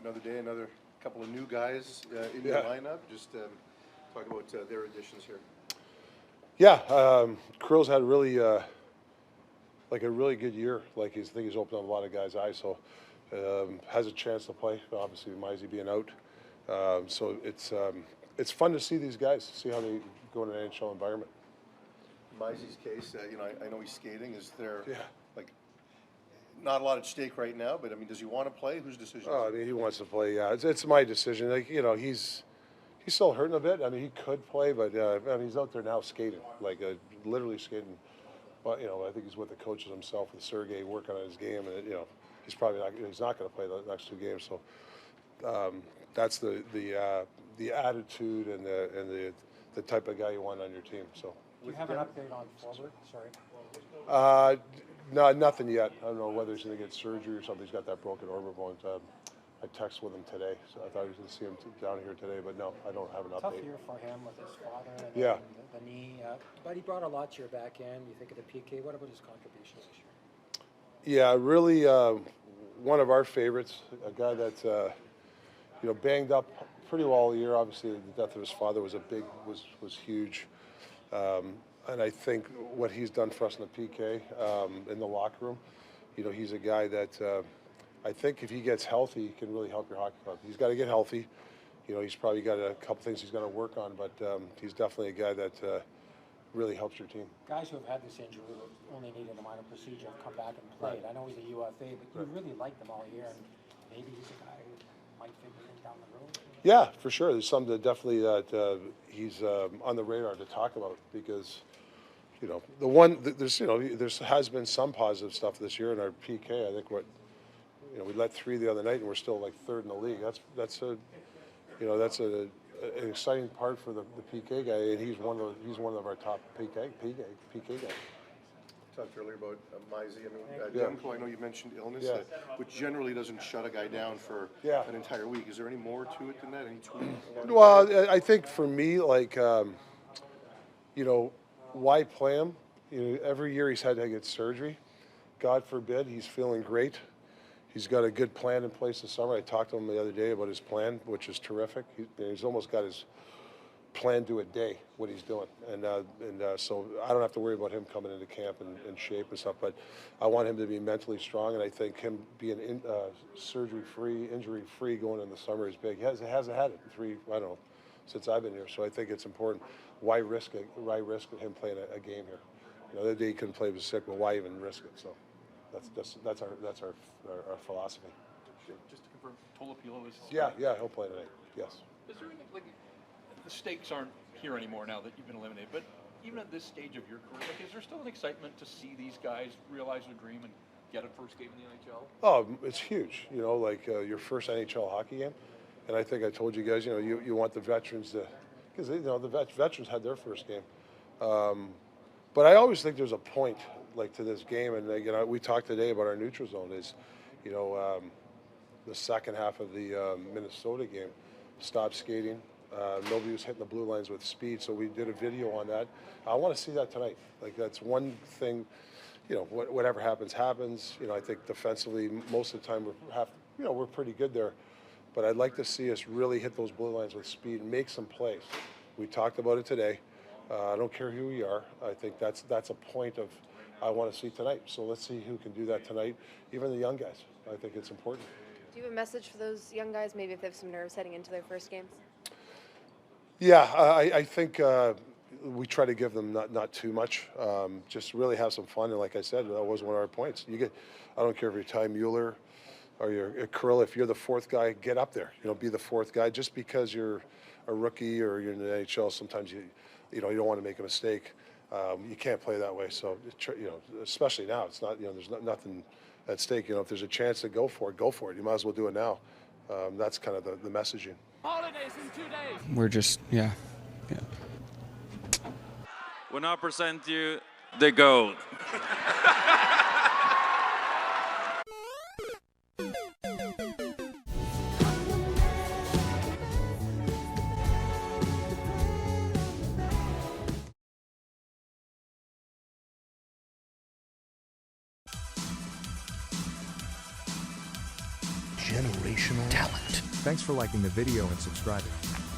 another day, another couple of new guys in your lineup. Just talk about their additions here. Yeah, Krill's had really like a really good year. Like I think he's opened up a lot of guys' eyes. So has a chance to play. Obviously, Mizey being out. So it's fun to see these guys, see how they go in an NHL environment. Mizey's case, I know he's skating. Is there like not a lot at stake right now? But I mean, does he want to play? Whose decision? I mean, he wants to play. Yeah, it's my decision. Like he's still hurting a bit. I mean, he could play, but I mean, he's out there now skating, like literally skating. But I think he's with the coaches himself, with Sergey, working on his game, and he's not going to play the next 2 games. So that's the attitude and the type of guy you want on your team. So. Do you have an update on forward? Sorry. No, nothing yet. I don't know whether he's going to get surgery or something. He's got that broken orbital bone. I texted with him today, so I thought I was going to see him down here today, but no, I don't have an update. Tough year for him with his father and the knee, but he brought a lot to your back end. You think of the PK. What about his contributions this year? Yeah, really one of our favorites, a guy that's banged up pretty well all year. Obviously, the death of his father was huge. And I think what he's done for us in the PK, in the locker room, he's a guy that I think if he gets healthy, he can really help your hockey club. He's got to get healthy. He's probably got a couple things he's going to work on, but he's definitely a guy that really helps your team. Guys who have had this injury who only needed a minor procedure have come back and played. I know he's a UFA, but you really like them all year, and maybe he's a guy who might figure it down the road. Yeah, for sure. There's something that definitely that he's on the radar to talk about because, there has been some positive stuff this year in our PK. I think we let 3 the other night and we're still like 3rd in the league. That's an exciting part for the PK guy, and he's one of our top PK guys. Talked earlier about Mizey. I mean, Demko, I know you mentioned illness, which generally doesn't shut a guy down for an entire week. Is there any more to it than that? Any tweak? Well, I think for me, like, why play him? Every year he's had to get surgery. God forbid, he's feeling great. He's got a good plan in place this summer. I talked to him the other day about his plan, which is terrific. He's almost got his plan to a day what he's doing, and so I don't have to worry about him coming into camp and shape and stuff. But I want him to be mentally strong, and I think him being surgery-free, injury-free going in the summer is big. He hasn't had it since I've been here. So I think it's important. Why risk it? Why risk him playing a game here? The other day he couldn't play, he was sick, but why even risk it? So that's our philosophy. Just to confirm, Tolopilo is. Yeah, he'll play tonight. Yes. Is there anything the stakes aren't here anymore now that you've been eliminated, but even at this stage of your career, is there still an excitement to see these guys realize their dream and get a first game in the NHL? Oh, it's huge. Your first NHL hockey game, and I think I told you guys, you want the veterans to, because the veterans had their first game, but I always think there's a point to this game, and we talked today about our neutral zone is, the second half of the Minnesota game, stopped skating. Nobody was hitting the blue lines with speed, so we did a video on that. I want to see that tonight. That's one thing. Whatever happens. I think defensively, most of the time we're pretty good there, but I'd like to see us really hit those blue lines with speed and make some plays. We talked about it today. I don't care who we are. I think that's a point of I want to see tonight. So let's see who can do that tonight. Even the young guys. I think it's important. Do you have a message for those young guys? Maybe if they have some nerves heading into their first games. Yeah, I think we try to give them not too much. Just really have some fun, and like I said, that was one of our points. I don't care if you're Ty Mueller or you're Krill. If you're the 4th guy, get up there. Be the 4th guy. Just because you're a rookie or you're in the NHL, sometimes you don't want to make a mistake. You can't play that way. So especially now, it's not. There's nothing at stake. If there's a chance to go for it, go for it. You might as well do it now. That's kind of the messaging. Holidays in 2 days. We're just, yeah. We'll now present you the GOAT. Generational talent. Thanks for liking the video and subscribing.